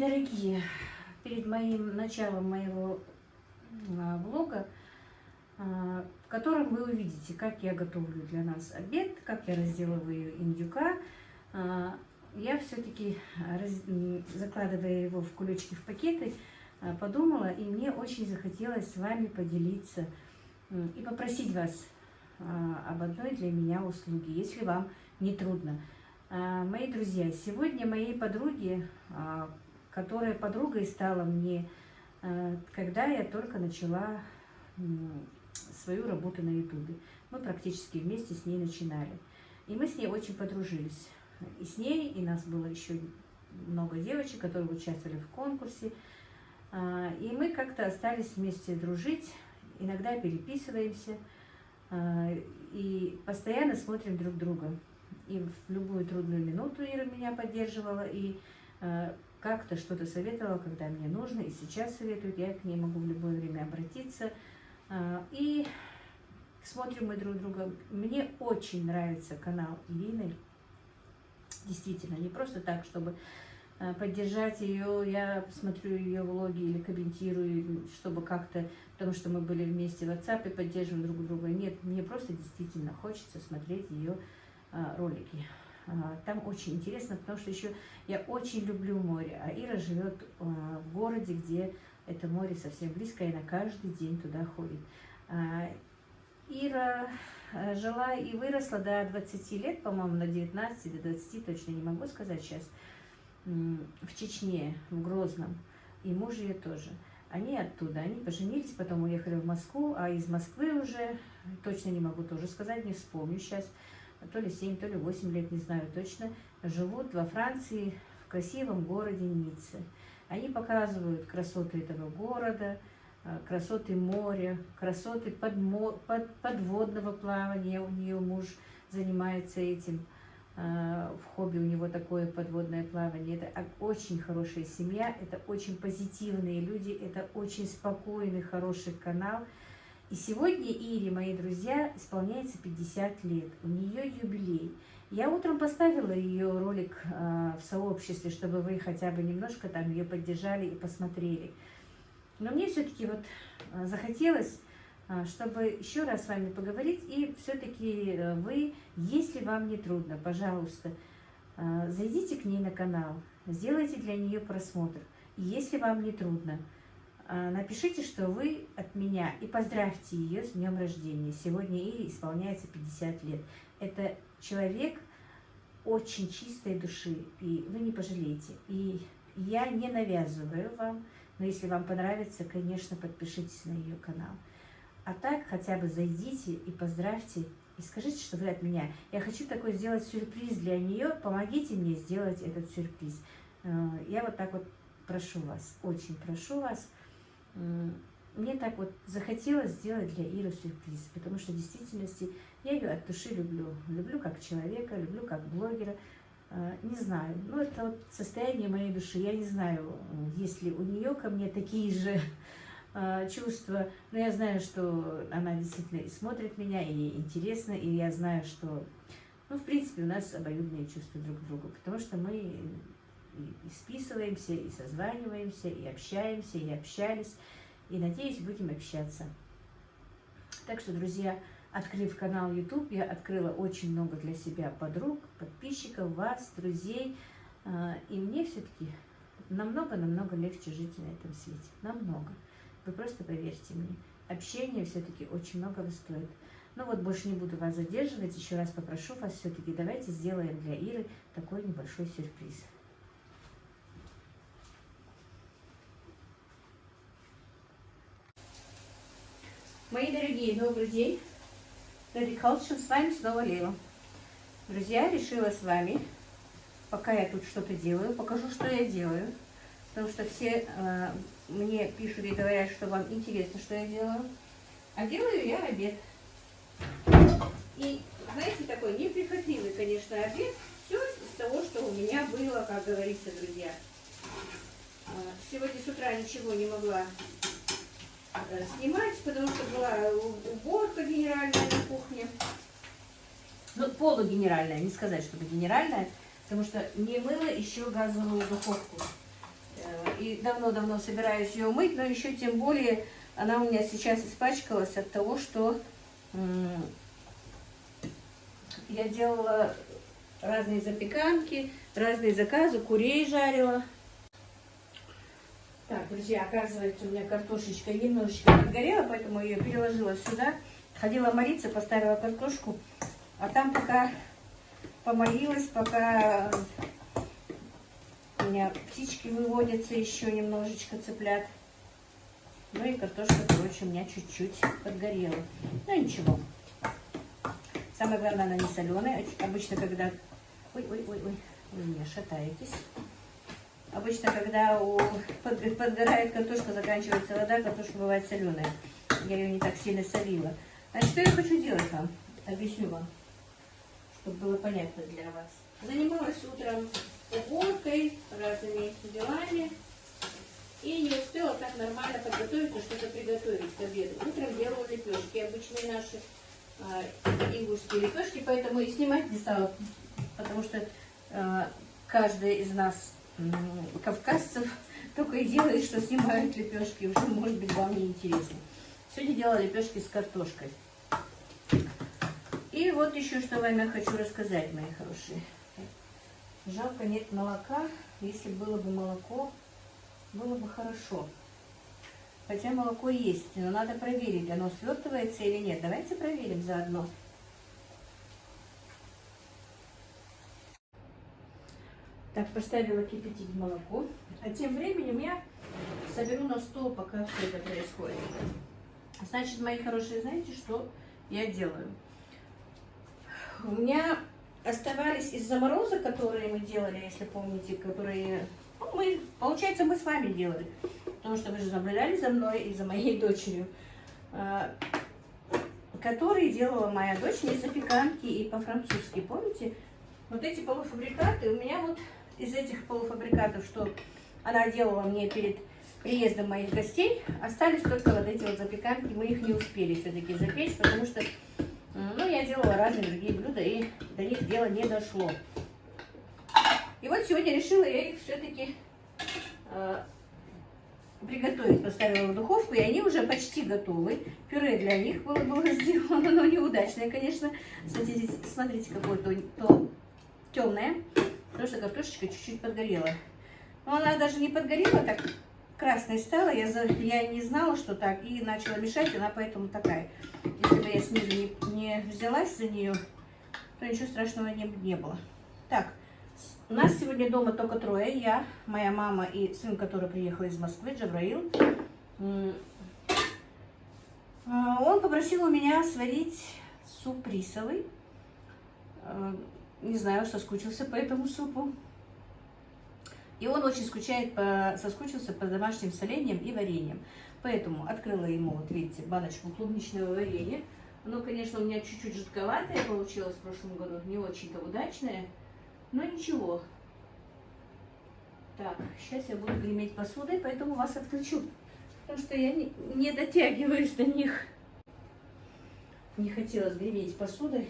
дорогие, перед началом моего влога, в котором вы увидите, как я готовлю для нас обед, как я разделываю индюка, я все-таки, закладывая его в кулечки, в пакеты, подумала, и мне очень захотелось с вами поделиться и попросить вас об одной для меня услуге, если вам не трудно. Мои друзья, сегодня моей подруге, которая подругой стала мне, когда я только начала свою работу на ютубе. Мы практически вместе с ней начинали. И мы с ней очень подружились. И с ней, и нас было еще много девочек, которые участвовали в конкурсе. И мы как-то остались вместе дружить, иногда переписываемся и постоянно смотрим друг друга. И в любую трудную минуту Ира меня поддерживала и как-то что-то советовала, когда мне нужно, и сейчас советует, я к ней могу в любое время обратиться. И смотрим мы друг друга. Мне очень нравится канал Ирины. Действительно, не просто так, чтобы поддержать ее, я смотрю ее влоги или комментирую, чтобы как-то, потому что мы были вместе в WhatsApp и поддерживаем друг друга. Нет, мне просто действительно хочется смотреть ее ролики. Там очень интересно, потому что еще я очень люблю море, а Ира живет в городе, где это море совсем близко, и она каждый день туда ходит. Ира жила и выросла до 20 лет, по-моему, до 19, до 20, точно не могу сказать сейчас, в Чечне, в Грозном, и муж ее тоже. Они оттуда, они поженились, потом уехали в Москву, а из Москвы уже, точно не могу тоже сказать, не вспомню сейчас, то ли 7, то ли 8 лет, не знаю точно, живут во Франции, в красивом городе Ницце. Они показывают красоты этого города, красоты моря, красоты подводного плавания. У нее муж занимается этим, в хобби у него такое подводное плавание. Это очень хорошая семья, это очень позитивные люди, это очень спокойный, хороший канал. И сегодня Ире, мои друзья, исполняется 50 лет, у нее юбилей. Я утром поставила ее ролик в сообществе, чтобы вы хотя бы немножко там ее поддержали и посмотрели. Но мне все-таки вот захотелось, чтобы еще раз с вами поговорить, и все-таки вы, если вам не трудно, пожалуйста, зайдите к ней на канал, сделайте для нее просмотр. И если вам не трудно, напишите, что вы от меня, и поздравьте ее с днем рождения. Сегодня Ире исполняется 50 лет. Это человек очень чистой души, и вы не пожалеете. И я не навязываю вам, но если вам понравится, конечно, подпишитесь на ее канал. А так хотя бы зайдите и поздравьте, и скажите, что вы от меня. Я хочу такой сделать сюрприз для нее, помогите мне сделать этот сюрприз. Я вот так вот прошу вас, очень прошу вас. Мне так вот захотелось сделать для Иры сюрприз, потому что в действительности я ее от души люблю. Люблю как человека, люблю как блогера. Не знаю, но это вот состояние моей души. Я не знаю, есть ли у нее ко мне такие же чувства. Но я знаю, что она действительно и смотрит меня, и ей интересно. И я знаю, что, ну, в принципе, у нас обоюдные чувства друг к другу. Потому что мы и списываемся, и созваниваемся, и общаемся, и общались. И, надеюсь, будем общаться. Так что, друзья, открыв канал YouTube, я открыла очень много для себя подруг, подписчиков, вас, друзей. И мне все-таки намного легче жить на этом свете. Намного. Вы просто поверьте мне. Общение все-таки очень многого стоит. Ну вот, больше не буду вас задерживать. Еще раз попрошу вас все-таки, давайте сделаем для Иры такой небольшой сюрприз. Мои дорогие, добрый день. С вами снова Лила. Друзья, решила с вами, пока я тут что-то делаю, покажу, что я делаю. Потому что все мне пишут и говорят, что вам интересно, что я делаю. А делаю я обед. И, знаете, такой неприхотливый, конечно, обед. Все из того, что у меня было, как говорится, друзья. Сегодня с утра ничего не могла снимать, потому что была уборка генеральная на кухне. Ну, полугенеральная, не сказать, чтобы генеральная, потому что не мыла еще газовую духовку. И давно-давно собираюсь ее мыть, но еще тем более она у меня сейчас испачкалась от того, что я делала разные запеканки, разные заказы, курей жарила. Так, друзья, оказывается, у меня картошечка немножечко подгорела, поэтому я ее переложила сюда. Ходила молиться, поставила картошку, а там пока помолилась, пока у меня птички выводятся еще немножечко, цыплят. Ну и картошка, короче, у меня чуть-чуть подгорела. Ну ничего. Самое главное, она не соленая. Обычно, когда... Ой, вы меня шатаетесь. Обычно, когда подгорает картошка, заканчивается вода, картошка бывает соленая. Я ее не так сильно солила. Значит, что я хочу делать вам? Объясню вам, чтобы было понятно для вас. Занималась утром уборкой, разными делами. И не успела так нормально подготовиться, что-то приготовить к обеду. Утром делала лепешки, обычные наши ингушские лепешки, поэтому и снимать не стала, потому что каждый из нас, кавказцев, только и делает, что снимают лепешки. Уже, может быть, вам не интересно. Сегодня делала лепешки с картошкой. И вот еще что вам я хочу рассказать, мои хорошие. Жалко, нет молока. Если было бы молоко, было бы хорошо. Хотя молоко есть, но надо проверить, оно свертывается или нет. Давайте проверим заодно. Так, поставила кипятить молоко. А тем временем я соберу на стол, пока все это происходит. Значит, мои хорошие, знаете, что я делаю? У меня оставались из заморозок, которые мы делали, если помните, которые... Ну, получается, мы с вами делали. Потому что вы же наблюдали за мной и за моей дочерью. Которые делала моя дочь не запеканки и по-французски. Помните? Вот эти полуфабрикаты. У меня вот из этих полуфабрикатов, что она делала мне перед приездом моих гостей, остались только вот эти вот запеканки. Мы их не успели все-таки запечь, потому что ну, я делала разные другие блюда, и до них дело не дошло. И вот сегодня решила я их все-таки приготовить. Поставила в духовку, и они уже почти готовы. Пюре для них было сделано, но неудачное, конечно. Смотрите, какое-то темное, потому что картошечка чуть-чуть подгорела. Но она даже не подгорела, так красной стала. Я не знала, что так, и начала мешать, она поэтому такая. Если бы я снизу не взялась за нее, то ничего страшного не было. Так, у нас сегодня дома только трое. Я, моя мама и сын, который приехал из Москвы, Джабраил. Он попросил у меня сварить суп рисовый. Не знаю, соскучился по этому супу. И он очень соскучился по домашним соленьям и вареньям. Поэтому открыла ему, вот видите, баночку клубничного варенья. Оно, конечно, у меня чуть-чуть жидковатое получилось в прошлом году, не очень-то удачное. Но ничего. Так, сейчас я буду греметь посудой, поэтому вас отключу. Потому что я не дотягиваюсь до них. Не хотелось греметь посудой.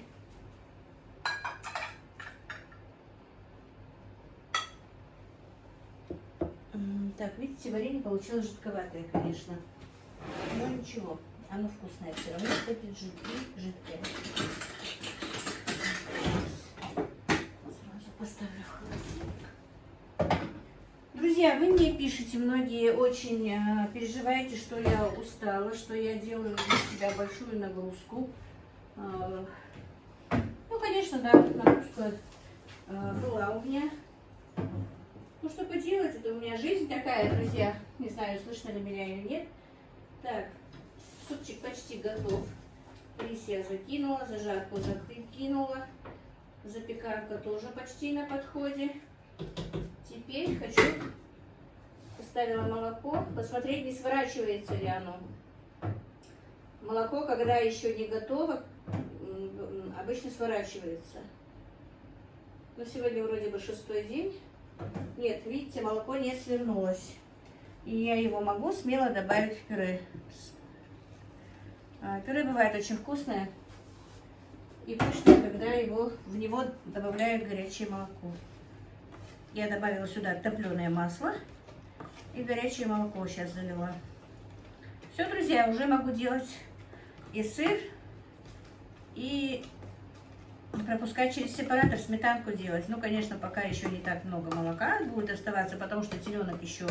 Так, видите, варенье получилось жидковатое, конечно. Но ничего, оно вкусное все равно, будет жидкое. Поставлю в холодильник. Друзья, вы мне пишете, многие очень переживаете, что я устала, что я делаю для себя большую нагрузку. Ну, конечно, да, нагрузка была у меня. Ну, что поделать, это у меня жизнь такая, друзья. Не знаю, слышно ли меня или нет. Так, супчик почти готов. Рис я закинула, зажарку закинула. Запеканка тоже почти на подходе. Теперь поставила молоко, посмотреть, не сворачивается ли оно. Молоко, когда еще не готово, обычно сворачивается. Но сегодня вроде бы 6-й день. Нет, видите, молоко не свернулось. И я его могу смело добавить в пюре. Пюре бывает очень вкусное и пышное, когда в него добавляют горячее молоко. Я добавила сюда топленое масло И горячее молоко сейчас залила. Все, друзья, уже могу делать и сыр, и пропускать через сепаратор, сметанку делать. Ну, конечно, пока еще не так много молока будет оставаться, потому что теленок еще,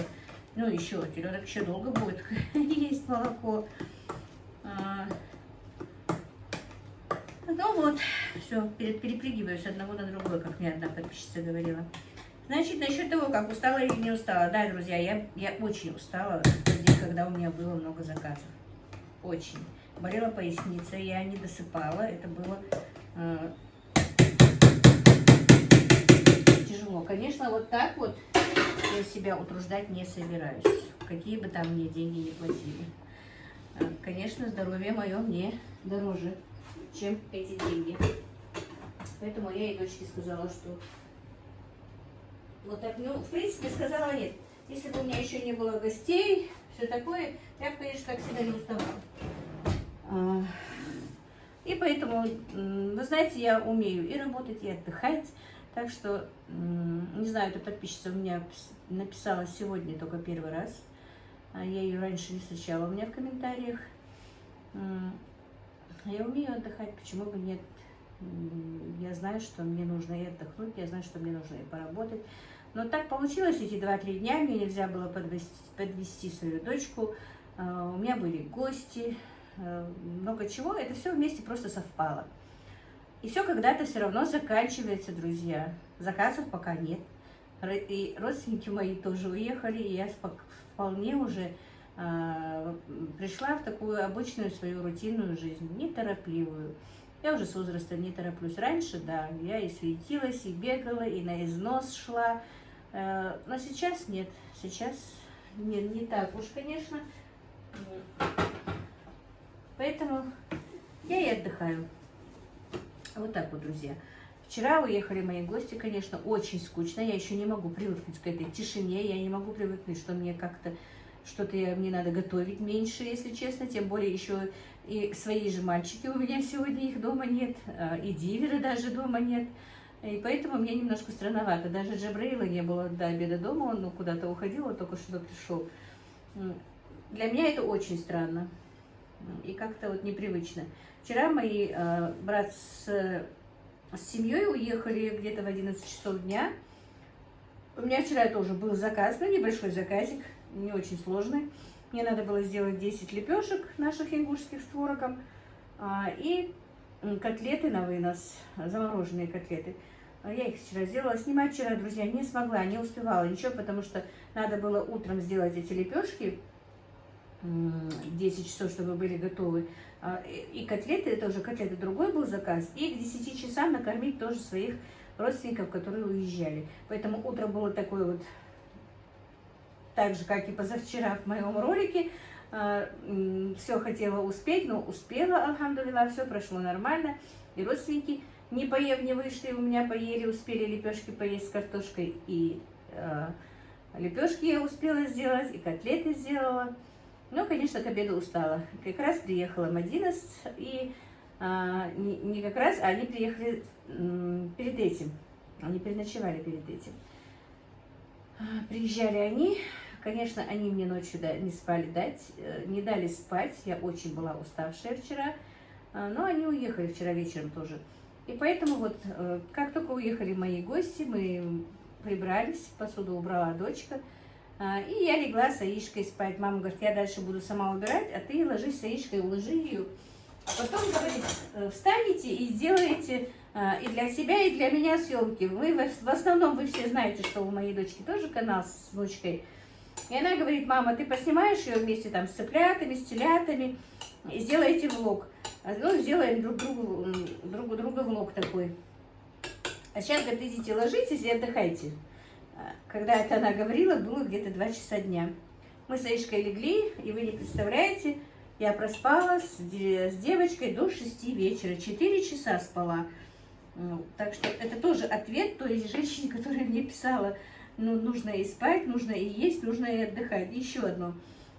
теленок еще долго будет есть молоко. Ну вот, все, перепрыгиваю с одного на другое, как мне одна подписчица говорила. Значит, насчет того, как устала или не устала. Да, друзья, я очень устала в тот день, когда у меня было много заказов. Очень. Болела поясница, я не досыпала. Это было тяжело. Конечно, вот так вот я себя утруждать не собираюсь. Какие бы там мне деньги не платили. Конечно, здоровье мое мне дороже, чем эти деньги. Поэтому я и дочке сказала, что вот так, ну, в принципе, сказала нет. Если бы у меня еще не было гостей, все такое, я бы, конечно, так сильно не уставала. И поэтому, вы знаете, я умею и работать, и отдыхать. Так что, не знаю, эта подписчица у меня написала сегодня только первый раз. Я ее раньше не встречала у меня в комментариях. Я умею отдыхать, почему бы нет? Я знаю, что мне нужно и отдохнуть, я знаю, что мне нужно и поработать. Но так получилось эти 2-3 дня, мне нельзя было подвести свою дочку. У меня были гости, много чего. Это все вместе просто совпало. И все когда-то все равно заканчивается, друзья. Заказов пока нет. И родственники мои тоже уехали, и я вполне уже пришла в такую обычную свою рутинную жизнь, неторопливую. Я уже с возраста не тороплюсь. Раньше, да, я и суетилась, и бегала, и на износ шла. Но сейчас нет. Сейчас не так уж, конечно. Поэтому я и отдыхаю. Вот так вот, друзья. Вчера уехали мои гости, конечно, очень скучно. Я еще не могу привыкнуть к этой тишине. Я не могу привыкнуть, что мне как-то что-то мне надо готовить меньше, если честно. Тем более еще и свои же мальчики у меня сегодня, их дома нет. И Дивера даже дома нет. И поэтому мне немножко странновато. Даже Джабраила не было до обеда дома. Он куда-то уходил, он только что пришел. Для меня это очень странно. И как-то вот непривычно. Вчера мои брат с семьей уехали где-то в 11 часов дня. У меня вчера тоже был заказ, ну небольшой заказик, не очень сложный. Мне надо было сделать 10 лепешек наших ингушских с творогом и котлеты на вынос, замороженные котлеты. Я их вчера сделала. Снимать вчера, друзья, не смогла, не успевала ничего, потому что надо было утром сделать эти лепешки. 10 часов, чтобы были готовы. И котлеты, это уже котлеты, другой был заказ. И к 10 часам накормить тоже своих родственников, которые уезжали. Поэтому утро было такое вот, так же, как и позавчера в моем ролике. Все хотела успеть, но успела, алхамдулилла, все прошло нормально. И родственники, не поев, не вышли, у меня поели, успели лепешки поесть с картошкой. И лепешки я успела сделать, и котлеты сделала. Но, конечно, к обеду устала. Как раз приехала Мадина, и не как раз, а они приехали перед этим. Они переночевали перед этим. Приезжали они. Конечно, они мне ночью не спали не дали спать. Я очень была уставшая вчера. Но они уехали вчера вечером тоже. И поэтому вот, как только уехали мои гости, мы прибрались, посуду убрала дочка. И я легла с Аишкой спать. Мама говорит, я дальше буду сама убирать, а ты ложись с Аишкой, уложи ее. Потом, говорит, встанете и сделаете и для себя, и для меня съемки. В основном вы все знаете, что у моей дочки тоже канал с внучкой. И она говорит, мама, ты поснимаешь ее вместе там с цыплятами, с телятами, и сделаете влог. Ну, сделаем друг друга влог такой. А сейчас, говорит, идите ложитесь и отдыхайте. Когда это она говорила, было где-то 2 часа дня. Мы с Аишкой легли, и вы не представляете, я проспала с девочкой до 6 вечера, 4 часа спала. Так что это тоже ответ той женщине, которая мне писала, ну, нужно и спать, нужно и есть, нужно и отдыхать. Еще одно.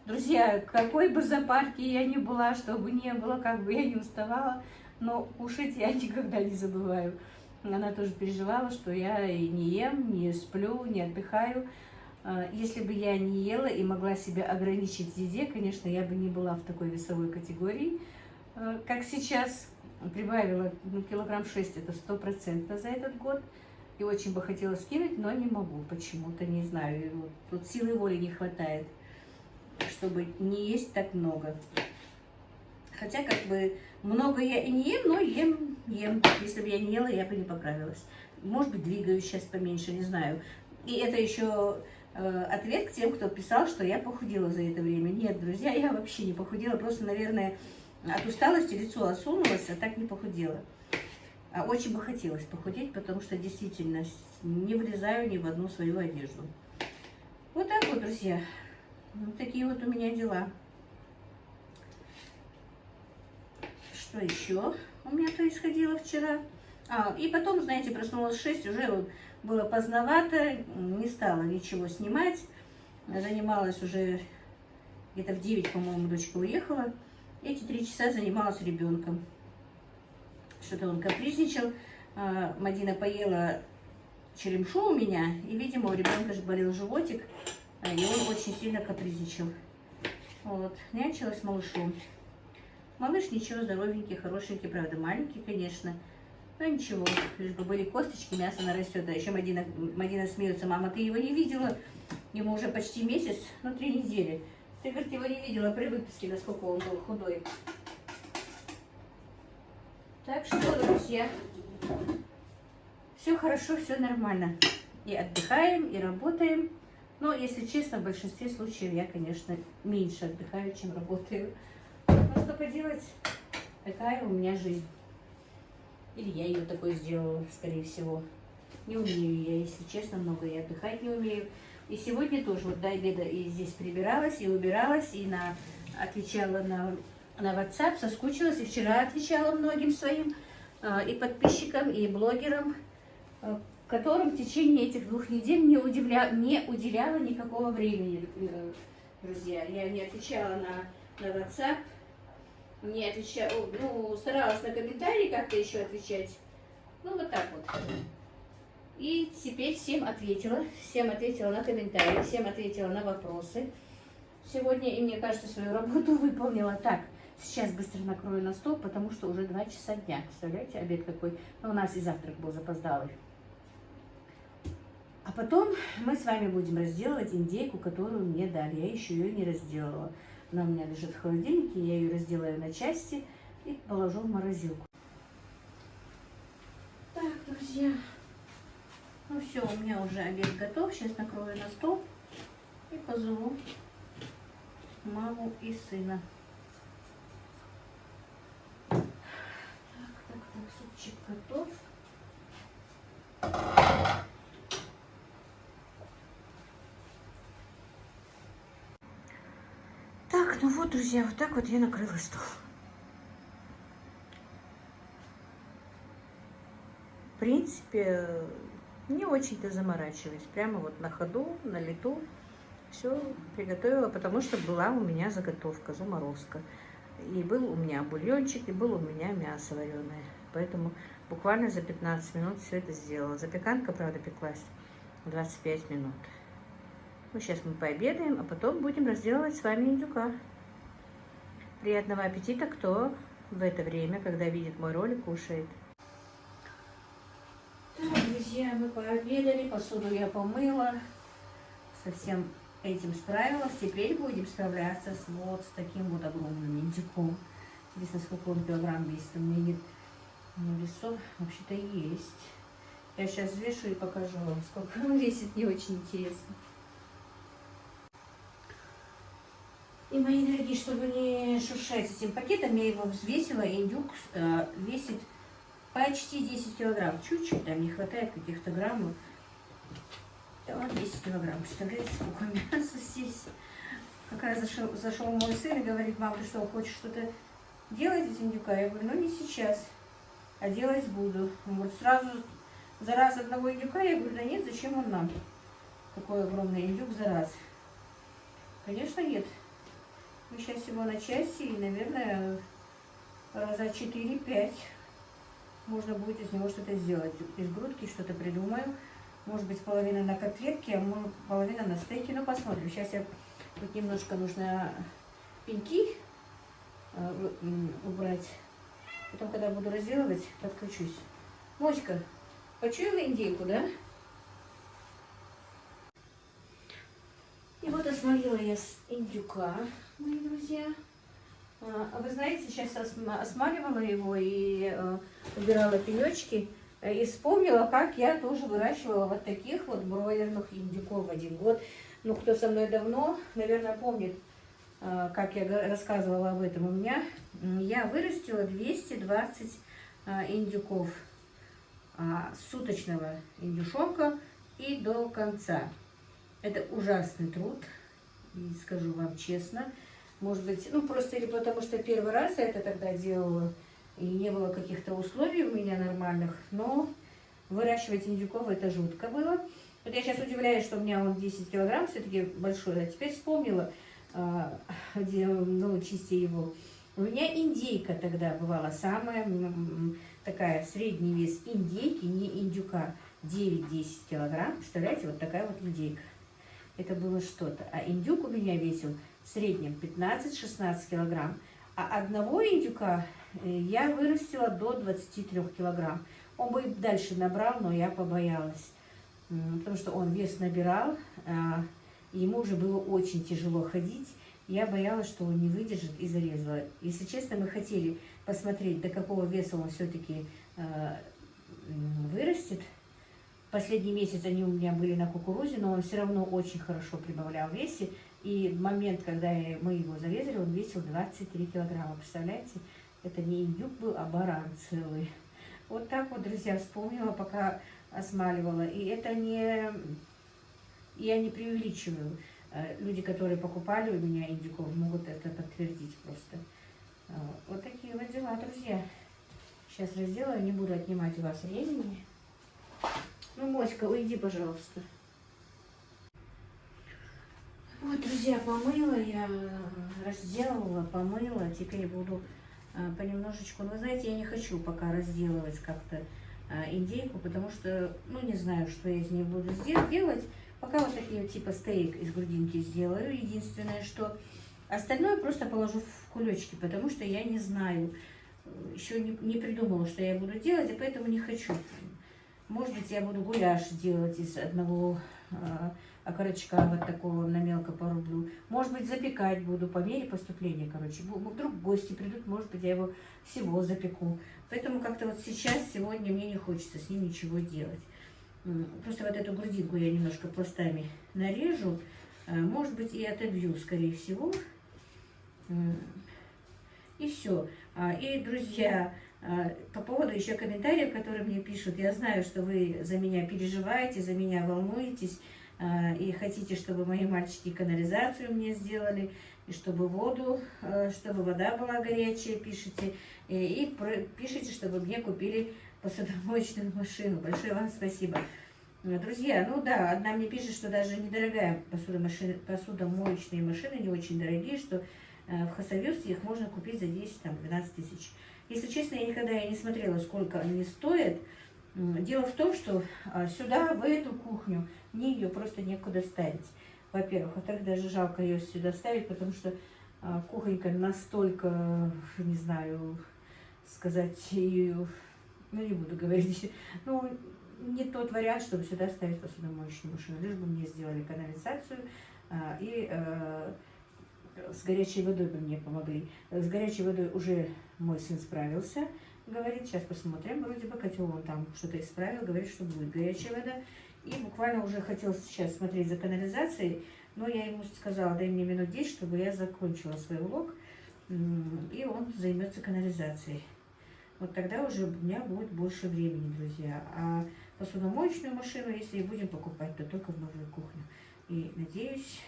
Друзья, какой бы зоопарке я ни была, чтобы не было, как бы я не уставала, но кушать я никогда не забываю. Она тоже переживала, что я и не ем, не сплю, не отдыхаю. Если бы я не ела и могла себя ограничить в еде, конечно, я бы не была в такой весовой категории, как сейчас. Прибавила килограмм 6, это 100% за этот год. И очень бы хотела скинуть, но не могу почему-то, не знаю. Вот, тут силы воли не хватает, чтобы не есть так много. Хотя, как бы, много я и не ем, но ем. Если бы я не ела, я бы не поправилась. Может быть, двигаюсь сейчас поменьше, не знаю. И это еще ответ к тем, кто писал, что я похудела за это время. Нет, друзья, я вообще не похудела. Просто, наверное, от усталости лицо осунулось, а так не похудела. А очень бы хотелось похудеть, потому что действительно не влезаю ни в одну свою одежду. Вот так вот, друзья. Вот такие вот у меня дела. Что еще у меня происходило вчера? И потом, знаете, проснулась в 6, уже вот было поздновато, не стала ничего снимать. Занималась уже где-то в 9, по-моему, дочка уехала. Эти 3 часа занималась ребенком. Что-то он капризничал. Мадина поела черемшу у меня, и, видимо, у ребенка же болел животик, и он очень сильно капризничал. Вот, нянчилась с малышом. Малыш ничего, здоровенький, хорошенький, правда, маленький, конечно. Но ничего, лишь бы были косточки, мясо нарастет. А еще Мадина смеется: мама, ты его не видела? Ему уже почти месяц, 3 недели. Ты, говорит, его не видела при выписке, насколько он был худой. Так что, друзья, все хорошо, все нормально. И отдыхаем, и работаем. Но, если честно, в большинстве случаев я, конечно, меньше отдыхаю, чем работаю. Ну, что поделать, такая у меня жизнь. Или я ее такой сделала, скорее всего. Не умею я, если честно, много и отдыхать не умею. И сегодня тоже вот до обеда и здесь прибиралась, и убиралась, и отвечала на WhatsApp, соскучилась. И вчера отвечала многим своим и подписчикам, и блогерам, которым в течение этих 2 недель не уделяла никакого времени, друзья. Я не отвечала на WhatsApp, не отвечала, старалась на комментарии как-то еще отвечать. Вот так вот. И теперь всем ответила на комментарии, всем ответила на вопросы. Сегодня, и мне кажется, свою работу выполнила. Так, сейчас быстро накрою на стол, потому что уже 2 часа дня. Представляете, обед какой? У нас и завтрак был запоздалый. А потом мы с вами будем разделывать индейку, которую мне дали. Я еще ее не разделала. Она у меня лежит в холодильнике, я ее разделаю на части и положу в морозилку. Так, друзья, все, у меня уже обед готов. Сейчас накрою на стол и позову маму и сына. Так, супчик готов. Так, вот, друзья, вот так вот я накрыла стол. В принципе, не очень-то заморачиваюсь. Прямо вот на ходу, на лету все приготовила, потому что была у меня заготовка, заморозка. И был у меня бульончик, и был у меня мясо вареное. Поэтому буквально за 15 минут все это сделала. Запеканка, правда, пеклась 25 минут. Сейчас мы пообедаем, а потом будем разделывать с вами индюка. Приятного аппетита, кто в это время, когда видит мой ролик, кушает. Так, друзья, мы пообедали, посуду я помыла, со всем этим справилась. Теперь будем справляться с таким вот огромным индюком. Интересно, сколько он килограмм весит. У меня нет весов, вообще-то есть. Я сейчас взвешу и покажу вам, сколько он весит, не очень интересно. И, мои дорогие, чтобы не шуршать этим пакетом, я его взвесила, и индюк весит почти 10 килограмм. Чуть-чуть, там не хватает каких-то граммов. Вот 10 килограмм. Представляете, сколько мяса здесь? Как раз зашел мой сын и говорит: мам, ты что, хочешь что-то делать из индюка? Я говорю: не сейчас, а делать буду. Вот сразу за раз одного индюка, я говорю: да нет, зачем он нам? Такой огромный индюк за раз. Конечно, нет. Мы сейчас его на части, и, наверное, раза 4-5 можно будет из него что-то сделать. Из грудки что-то придумаю. Может быть, половина на котлетки, а половина на стейки. Ну, посмотрим. Сейчас я тут немножко нужно пеньки убрать. Потом, когда буду разделывать, подключусь. Моська, почуяла индейку, да? И вот осмолила я с индюка, мои друзья. Вы знаете, сейчас осмаливала его и убирала пенечки. И вспомнила, как я тоже выращивала вот таких вот бройлерных индюков в 1 год. Ну, кто со мной давно, наверное, помнит, как я рассказывала об этом. У меня я вырастила 220 индюков суточного индюшонка и до конца. Это ужасный труд, и скажу вам честно. Может быть, ну просто или потому что первый раз я это тогда делала, и не было каких-то условий у меня нормальных, но выращивать индюков это жутко было. Вот я сейчас удивляюсь, что у меня он 10 килограмм, все-таки большой, а теперь вспомнила, где, ну, чисти его. У меня индейка тогда бывала самая такая, средний вес индейки, не индюка, 9-10 килограмм. Представляете, вот такая вот индейка. Это было что-то. А индюк у меня весил в среднем 15-16 килограмм. А одного индюка я вырастила до 23 килограмм. Он бы и дальше набрал, но я побоялась. Потому что он вес набирал, ему уже было очень тяжело ходить. Я боялась, что он не выдержит, и зарезала. Если честно, мы хотели посмотреть, до какого веса он все-таки вырастет. Последний месяц они у меня были на кукурузе, но он все равно очень хорошо прибавлял в весе. И в момент, когда мы его зарезали, он весил 23 килограмма. Представляете? Это не индюк был, а баран целый. Вот так вот, друзья, вспомнила, пока осмаливала. И это не... Я не преувеличиваю. Люди, которые покупали у меня индюков, могут это подтвердить просто. Вот такие вот дела, друзья. Сейчас разделаю, не буду отнимать у вас времени. Ну, Моська, уйди, пожалуйста. Вот, друзья, помыла я, разделала, помыла. Теперь буду понемножечку... Ну, вы знаете, я не хочу пока разделывать как-то индейку, потому что, ну, не знаю, что я из нее буду делать. Пока вот такие вот типа стейк из грудинки сделаю. Единственное, что остальное просто положу в кулечки, потому что я не знаю, еще не придумала, что я буду делать, и поэтому не хочу. Может быть, я буду гуляш делать из одного окорочка вот такого, на мелко порублю. Может быть, запекать буду по мере поступления, короче. Вдруг гости придут, может быть, я его всего запеку. Поэтому как-то вот сейчас, сегодня мне не хочется с ним ничего делать. Просто вот эту грудинку я немножко пластами нарежу. Может быть, и отобью, скорее всего. И все. И, друзья, по поводу еще комментариев, которые мне пишут, я знаю, что вы за меня переживаете, за меня волнуетесь, и хотите, чтобы мои мальчики канализацию мне сделали, и чтобы чтобы вода была горячая, пишите, и пишите, чтобы мне купили посудомоечную машину. Большое вам спасибо. Друзья, ну да, одна мне пишет, что даже недорогая посудомоечные машины, не очень дорогие, что в Хасавюрте их можно купить за 10-12 тысяч. Если честно, я никогда не смотрела, сколько они стоят. Дело в том, что сюда, в эту кухню, мне ее просто некуда ставить. Во-первых. Во-вторых, даже жалко ее сюда ставить, потому что кухонька настолько, не знаю, сказать, ее, ну не буду говорить, ну не тот вариант, чтобы сюда ставить посудомоечную машину. Лишь бы мне сделали канализацию и с горячей водой бы мне помогли. С горячей водой уже мой сын справился, говорит, сейчас посмотрим, вроде бы котел он там что-то исправил, говорит, что будет горячая вода. И буквально уже хотел сейчас смотреть за канализацией, но я ему сказала, дай мне минут 10, чтобы я закончила свой влог, и он займется канализацией. Вот тогда уже у меня будет больше времени, друзья. А посудомоечную машину, если и будем покупать, то только в новую кухню. И надеюсь,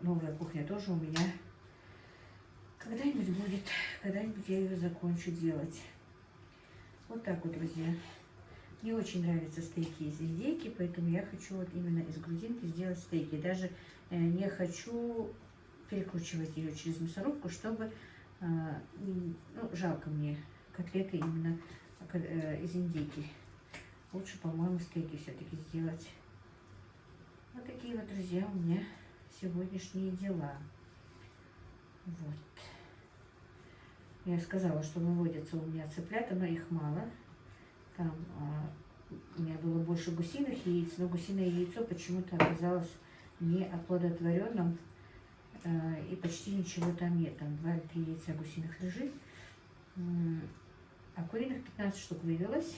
новая кухня тоже у меня когда-нибудь будет, когда-нибудь я ее закончу делать. Вот так вот, друзья. Мне очень нравятся стейки из индейки, поэтому я хочу вот именно из грудинки сделать стейки. Даже не хочу перекручивать ее через мясорубку, чтобы, ну, жалко мне котлеты именно из индейки. лучше, по-моему, стейки все-таки сделать. Вот такие вот, друзья, у меня сегодняшние дела. Вот. Я сказала, что выводятся у меня цыплята, но их мало. Там у меня было больше гусиных яиц, но гусиное яйцо почему-то оказалось не оплодотворенным. И почти ничего там нет. Там 2 или 3 яйца гусиных лежит. А куриных 15 штук вывелось.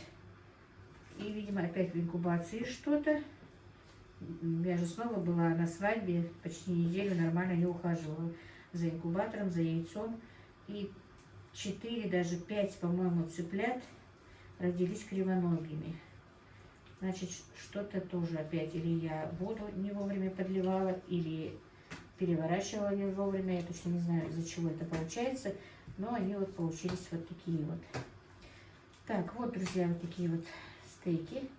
И, видимо, опять в инкубации что-то. Я же снова была на свадьбе, почти неделю нормально не ухаживала за инкубатором, за яйцом. И 4, даже 5, по-моему, цыплят родились кривоногими. Значит, что-то тоже опять, или я воду не вовремя подливала, или переворачивала не вовремя. Я точно не знаю, из-за чего это получается. Но они вот получились вот такие вот. Так, вот, друзья, вот такие вот стейки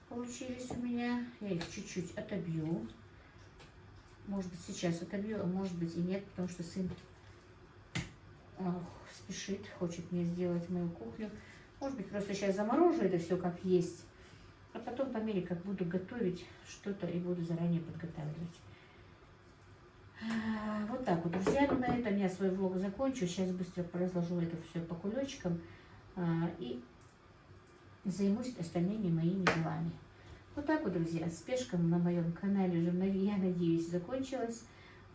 получились у меня. Я их чуть-чуть отобью. Может быть, сейчас отобью, а может быть и нет, потому что сын спешит, хочет мне сделать мою кухню. Может быть, просто сейчас заморожу это все как есть, а потом по мере, как буду готовить что-то, и буду заранее подготавливать. Вот так вот, друзья. Ну, на этом я свой влог закончу. Сейчас быстро разложу это все по кулечкам и займусь остальными моими делами. Вот так вот, друзья. Спешка на моем канале уже, я надеюсь, закончилась.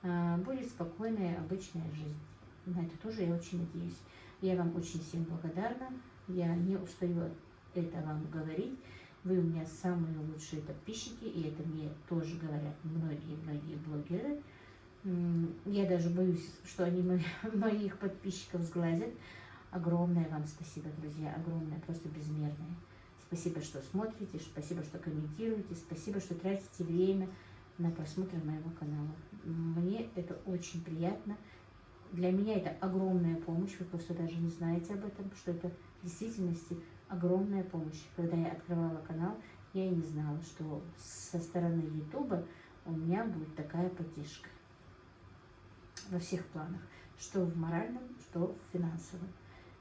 Будет спокойная, обычная жизнь. На это тоже я очень надеюсь. Я вам очень всем благодарна. Я не устаю это вам говорить. Вы у меня самые лучшие подписчики, и это мне тоже говорят многие блогеры. Я даже боюсь, что они моих подписчиков сглазят. Огромное вам спасибо, друзья, огромное, просто безмерное. Спасибо, что смотрите, спасибо, что комментируете, спасибо, что тратите время на просмотр моего канала. Мне это очень приятно. Для меня это огромная помощь, вы просто даже не знаете об этом, что это в действительности огромная помощь. Когда я открывала канал, я и не знала, что со стороны Ютуба у меня будет такая поддержка. Во всех планах, что в моральном, что в финансовом.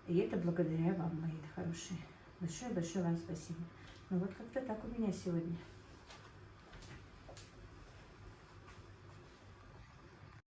И это благодаря вам, мои хорошие. Большое-большое вам спасибо. Ну вот как-то так у меня сегодня.